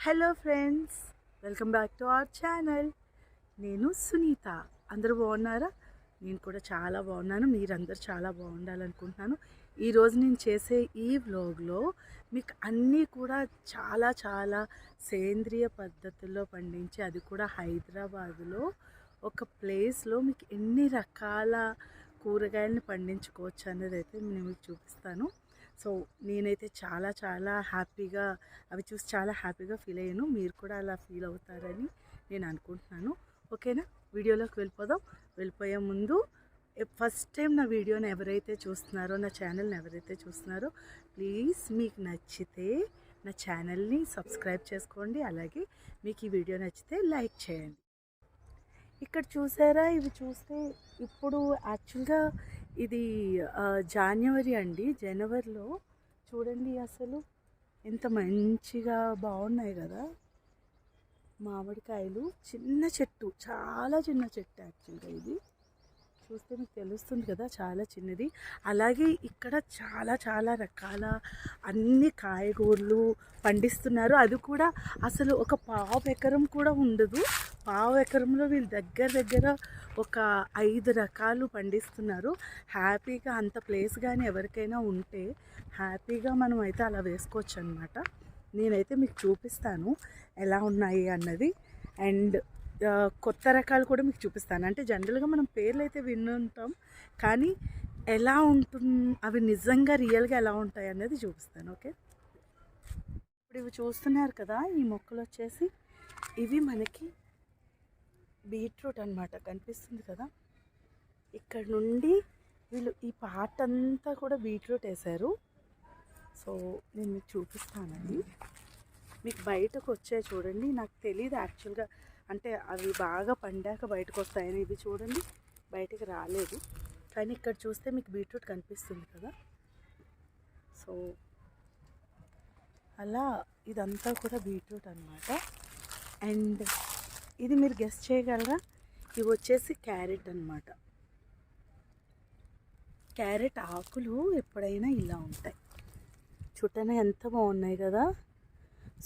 Hello friends, welcome back to our channel. నేను సునీత. అందరూ బాగున్నారా? నేను కూడా చాలా బాగున్నాను. మీరందరూ చాలా బాగుండాలనుకుంటున్నాను. ఈరోజు నేను చేసే ఈ వ్లాగ్లో మీకు అన్నీ కూడా చాలా చాలా సేంద్రియ పద్ధతుల్లో పండించి, అది కూడా హైదరాబాదులో ఒక ప్లేస్లో మీకు ఎన్ని రకాల కూరగాయలను పండించుకోవచ్చు అనేది అయితే నేను మీకు చూపిస్తాను. సో నేనైతే చాలా చాలా హ్యాపీగా అవి చూసి చాలా హ్యాపీగా ఫీల్ అయ్యాను. మీరు కూడా అలా ఫీల్ అవుతారని నేను అనుకుంటున్నాను. ఓకేనా, వీడియోలోకి వెళ్ళిపోయే ముందు ఫస్ట్ టైం నా వీడియోని ఎవరైతే చూస్తున్నారో, నా ఛానల్ని ఎవరైతే చూస్తున్నారో, ప్లీజ్ మీకు నచ్చితే నా ఛానల్ని సబ్స్క్రైబ్ చేసుకోండి. అలాగే మీకు ఈ వీడియో నచ్చితే లైక్ చేయండి. ఇక్కడ చూసారా, ఇవి చూస్తే ఇప్పుడు యాక్చువల్గా ఇది జనవరి అండి. జనవరిలో చూడండి అసలు ఎంత మంచిగా బాగున్నాయి కదా మామిడికాయలు. చిన్న చెట్టు, చాలా చిన్న చెట్టు యాక్చువల్గా ఇది చూస్తే మీకు తెలుస్తుంది కదా, చాలా చిన్నది. అలాగే ఇక్కడ చాలా చాలా రకాల అన్ని కాయగూరలు పండిస్తున్నారు. అది కూడా అసలు ఒక పావు ఎకరం కూడా ఉండదు. పావు ఎకరంలో వీళ్ళు దగ్గర ఒక 5 రకాలు పండిస్తున్నారు. హ్యాపీగా అంత ప్లేస్ కానీ ఎవరికైనా ఉంటే హ్యాపీగా మనం అయితే అలా వేసుకోవచ్చు అనమాట. నేనైతే మీకు చూపిస్తాను ఎలా ఉన్నాయి అన్నది. అండ్ కొత్త రకాలు కూడా మీకు చూపిస్తాను. అంటే జనరల్గా మనం పేర్లు అయితే వినుంటాం, కానీ ఎలా ఉంటుంది, అవి నిజంగా రియల్గా ఎలా ఉంటాయి అనేది చూపిస్తాను. ఓకే, ఇప్పుడు ఇవి చూస్తున్నారు కదా, ఈ మొక్కలు వచ్చేసి ఇవి మనకి బీట్రూట్ అనమాట. కనిపిస్తుంది కదా, ఇక్కడ నుండి వీళ్ళు ఈ పార్ట్ అంతా కూడా బీట్రూట్ వేశారు. సో నేను మీకు చూపిస్తానండి. మీకు బయటకు వచ్చాయి చూడండి. నాకు తెలియదు యాక్చువల్గా, అంటే అవి బాగా పండాక బయటకు వస్తాయని. ఇవి చూడండి బయటికి రాలేదు, కానీ ఇక్కడ చూస్తే మీకు బీట్రూట్ కనిపిస్తుంది కదా. సో అలా ఇదంతా కూడా బీట్రూట్ అనమాట. అండ్ ఇది మీరు గెస్ చేయగలరా, ఇవి వచ్చేసి క్యారెట్ అనమాట. క్యారెట్ ఆకులు ఎప్పుడైనా ఇలా ఉంటాయి, చుట్టనే ఎంత బాగున్నాయి కదా.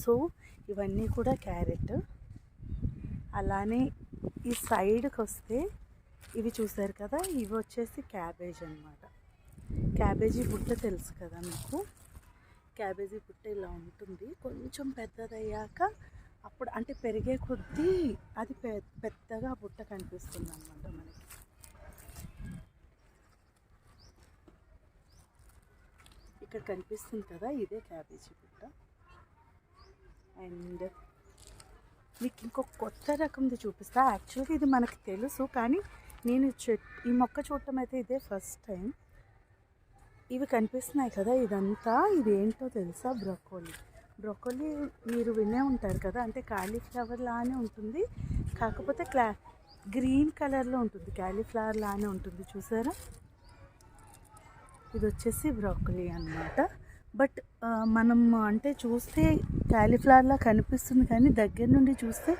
సో ఇవన్నీ కూడా క్యారెట్. అలానే ఈ సైడ్కి వస్తే ఇవి చూసారు కదా, ఇవి వచ్చేసి క్యాబేజ్ అనమాట. క్యాబేజీ బుట్ట తెలుసు కదా మీకు. క్యాబేజీ బుట్ట ఇలా ఉంటుంది. కొంచెం పెద్దదయ్యాక అప్పుడు అంటే పెరిగే కొద్దీ అది పెద్దగా బుట్ట కనిపిస్తుంది అనమాట మనకి. ఇక్కడ కనిపిస్తుంది కదా, ఇదే క్యాబేజీ బుట్ట. అండ్ మీకు ఇంకొక కొత్త రకంది చూపిస్తా. యాక్చువల్గా ఇది మనకి తెలుసు, కానీ నేను ఈ మొక్క చూడటం అయితే ఇదే ఫస్ట్ టైం. ఇవి కనిపిస్తున్నాయి కదా, ఇదంతా ఇది ఏంటో తెలుసా? బ్రొకోలీ. బ్రొకోలీ మీరు వినే ఉంటారు కదా, అంటే కాలీఫ్లవర్ లానే ఉంటుంది, కాకపోతే గ్రీన్ కలర్లో ఉంటుంది. కాలీఫ్లవర్ లానే ఉంటుంది, చూసారా? ఇది వచ్చేసి బ్రొకోలీ అన్నమాట. బట్ మనం అంటే చూస్తే కాలీఫ్లవర్లా కనిపిస్తుంది, కానీ దగ్గర నుండి చూస్తే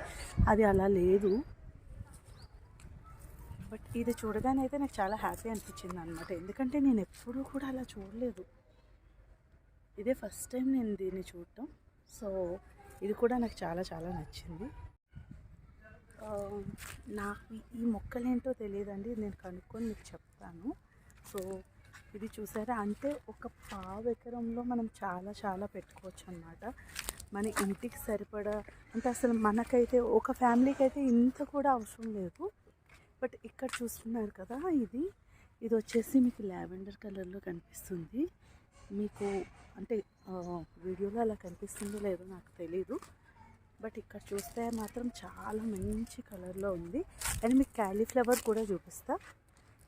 అది అలా లేదు. బట్ ఇది చూడగానే అయితే నాకు చాలా హ్యాపీ అనిపించింది అనమాట, ఎందుకంటే నేను ఎప్పుడూ కూడా అలా చూడలేదు. ఇదే ఫస్ట్ టైం నేను దీన్ని చూడటం. సో ఇది కూడా నాకు చాలా చాలా నచ్చింది. నాకు ఈ మొక్కలేంటో తెలియదండి, నేను కనుక్కొని మీకు చెప్తాను. సో ఇది చూసారా, అంటే ఒక పావు ఎకరంలో మనం చాలా చాలా పెట్టుకోవచ్చు అన్నమాట. మన ఇంటికి సరిపడా, అంటే అసలు మనకైతే ఒక ఫ్యామిలీకి అయితే ఇంత కూడా అవసరం లేదు. బట్ ఇక్కడ చూస్తున్నారు కదా, ఇది వచ్చేసి మీకు లావెండర్ కలర్లో కనిపిస్తుంది. మీకు అంటే వీడియోలో అలా కనిపిస్తుందో లేదో నాకు తెలీదు, బట్ ఇక్కడ చూస్తే మాత్రం చాలా మంచి కలర్లో ఉంది. అండ్ మీకు కాలీఫ్లవర్ కూడా చూపిస్తా.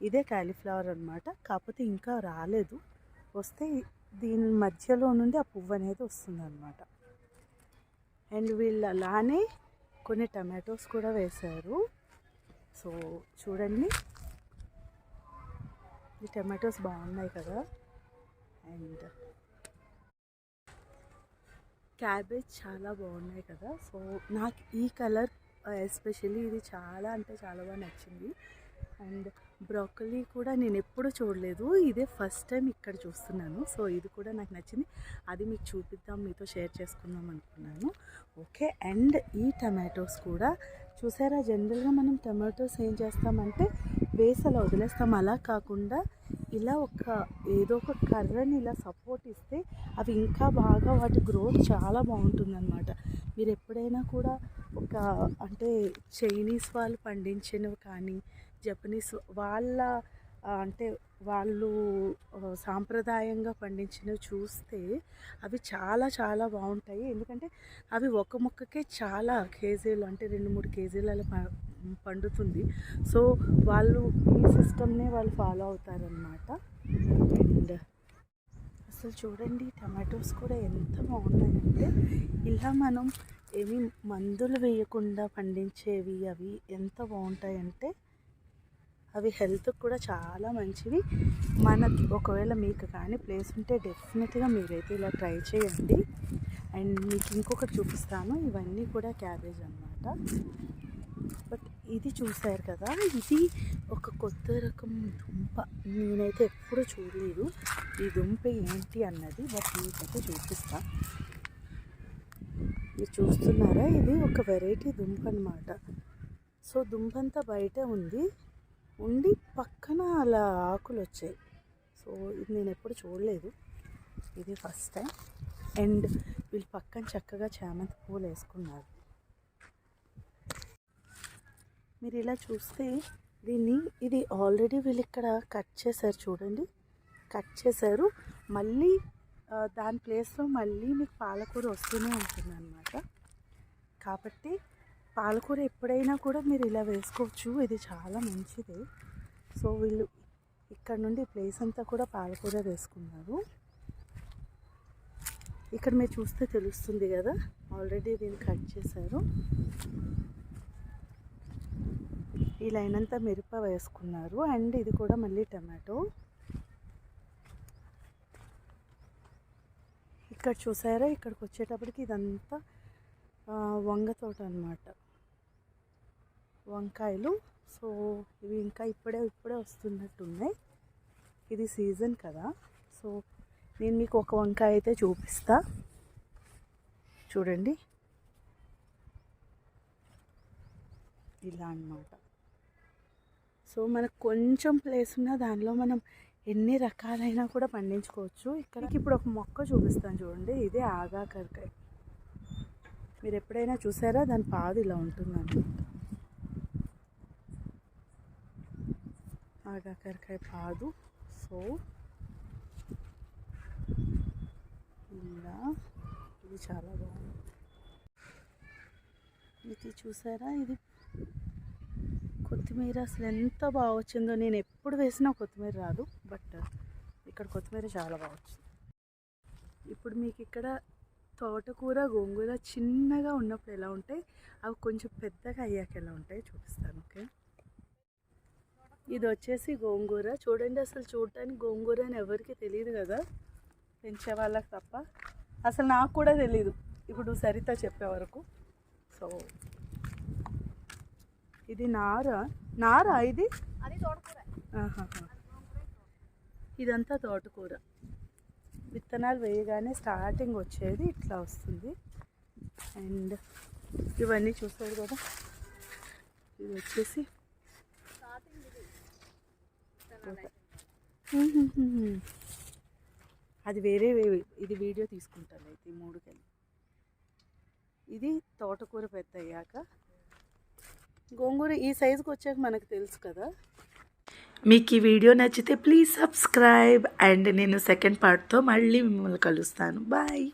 ఇదే కాలీఫ్లవర్ అనమాట, కాకపోతే ఇంకా రాలేదు. వస్తే దీని మధ్యలో నుండి ఆ పువ్వు అనేది వస్తుంది అనమాట. అండ్ వీళ్ళు అలానే కొన్ని టమాటోస్ కూడా వేశారు. సో చూడండి, ఈ టమాటోస్ బాగున్నాయి కదా. అండ్ క్యాబేజ్ చాలా బాగున్నాయి కదా. సో నాకు ఈ కలర్ ఎస్పెషల్లీ ఇది చాలా అంటే చాలా బాగా నచ్చింది. అండ్ బ్రోకలీ కూడా నేను ఎప్పుడు చూడలేదు, ఇదే ఫస్ట్ టైం ఇక్కడ చూస్తున్నాను. సో ఇది కూడా నాకు నచ్చింది, అది మీకు చూపిద్దాం, మీతో షేర్ చేసుకుందాం అనుకున్నాను. ఓకే, అండ్ ఈ టమాటోస్ కూడా చూసారా, జనరల్గా మనం టమాటోస్ ఏం చేస్తామంటే వేసి అలా వదిలేస్తాం. అలా కాకుండా ఇలా ఏదో ఒక కర్రని ఇలా సపోర్ట్ ఇస్తే అవి ఇంకా బాగా వాటి గ్రోత్ చాలా బాగుంటుందన్నమాట. మీరు ఎప్పుడైనా కూడా అంటే చైనీస్ వాళ్ళు పండించినవి కానీ జపనీస్ వాళ్ళ అంటే వాళ్ళు సాంప్రదాయంగా పండించినవి చూస్తే అవి చాలా చాలా బాగుంటాయి. ఎందుకంటే అవి ఒక మొక్కకే చాలా కేజీలు, అంటే 2-3 కేజీల పండుతుంది. సో వాళ్ళు ఈ సిస్టమ్నే వాళ్ళు ఫాలో అవుతారనమాట. అండ్ అసలు చూడండి, టమాటోస్ కూడా ఎంత బాగున్నాయంటే ఇలా మనం ఏమి మందులు వేయకుండా పండించేవి అవి ఎంత బాగుంటాయంటే అవి హెల్త్కి కూడా చాలా మంచివి. మనకి ఒకవేళ మీకు కానీ ప్లేస్ ఉంటే డెఫినెట్గా మీరైతే ఇలా ట్రై చేయండి. అండ్ మీకు ఇంకొకటి చూపిస్తాను, ఇవన్నీ కూడా క్యాబేజ్ అన్నమాట. బట్ ఇది చూసారు కదా, ఇది ఒక కొత్త రకం దుంప, నేనైతే ఎప్పుడూ చూడలేదు ఈ దుంప ఏంటి అన్నది. బట్ మీకైతే చూపిస్తా. మీరు చూస్తున్నారా, ఇది ఒక వెరైటీ దుంప అన్నమాట. సో దుంపంతా బయటే ఉండి పక్కన అలా ఆకులు వచ్చాయి. సో ఇది నేను ఎప్పుడు చూడలేదు, ఇది ఫస్ట్ టైం. అండ్ వీళ్ళు పక్కన చక్కగా చామంతి పూలు వేసుకున్నారు. మీరు ఇలా చూస్తే ఇది ఆల్రెడీ వీళ్ళు ఇక్కడ కట్ చేశారు, చూడండి, కట్ చేశారు. మళ్ళీ దాని ప్లేస్లో మళ్ళీ మీకు పాలకూర వస్తూనే ఉంటుంది అన్నమాట. కాబట్టి పాలకూర ఎప్పుడైనా కూడా మీరు ఇలా వేసుకోవచ్చు, ఇది చాలా మంచిది. సో వీళ్ళు ఇక్కడ నుండి ప్లేస్ అంతా కూడా పాలకూర వేసుకున్నారు. ఇక్కడ మీరు చూస్తే తెలుస్తుంది కదా, ఆల్రెడీ దీన్ని కట్ చేశారు. ఈ లైన్ అంతా మిరప వేసుకున్నారు. అండ్ ఇది కూడా మళ్ళీ టమాటో. ఇక్కడ చూసారా, ఇక్కడికి వచ్చేటప్పటికి ఇదంతా వంగ తోట అన్నమాట, వంకాయలు. సో ఇవి ఇంకా ఇప్పుడే వస్తున్నట్టున్నాయి, ఇది సీజన్ కదా. సో నేను మీకు ఒక వంకాయ అయితే చూపిస్తా, చూడండి, ఇలా అన్నమాట. సో మనకు కొంచెం ప్లేస్ ఉన్న దానిలో మనం ఎన్ని రకాలైనా కూడా పండించుకోవచ్చు. ఇక్కడికి ఇప్పుడు ఒక మొక్క చూపిస్తాను, చూడండి, ఇదే ఆగాకరకాయ. మీరు ఎప్పుడైనా చూసారా, దాని పాదు ఇలా ఉంటుందన్నమాట, ఆగాకరకాయ పాదు. సో ఇలా ఇది చాలా బాగుంది. ఇది చూసారా, ఇది కొత్తిమీర అసలు ఎంత బాగా వచ్చిందో. నేను ఎప్పుడు వేసినా కొత్తిమీర రాదు, బట్ ఇక్కడ కొత్తిమీర చాలా బాగా వచ్చింది. ఇప్పుడు మీకు ఇక్కడ తోటకూర, గోంగూర చిన్నగా ఉన్నప్పుడు ఎలా ఉంటాయి, అవి కొంచెం పెద్దగా అయ్యాక ఎలా ఉంటాయి చూపిస్తాను. ఓకే, ఇది వచ్చేసి గోంగూర. చూడండి, అసలు చూడటానికి గోంగూర అని ఎవరికి తెలియదు కదా, పెంచే వాళ్ళకి తప్ప. అసలు నాకు కూడా తెలీదు ఇప్పుడు సరిత చెప్పే వరకు. సో ఇది నారా ఇది ఇదంతా తోటకూర. విత్తనాలు వేయగానే స్టార్టింగ్ వచ్చేది ఇట్లా వస్తుంది. అండ్ ఇవన్నీ చూసారు కదా, ఇది వచ్చేసి అది వేరే, ఇది వీడియో తీసుకుంటాను అయితే ఈ 3 కలిపి. ఇది తోటకూర పెద్ద అయ్యాక, గోంగూర ఈ సైజుకి వచ్చాక మనకు తెలుసు కదా. మీకు ఈ వీడియో నచ్చితే ప్లీజ్ సబ్స్క్రైబ్. అండ్ నేను సెకండ్ పార్ట్తో మళ్ళీ మిమ్మల్ని కలుస్తాను. బాయ్.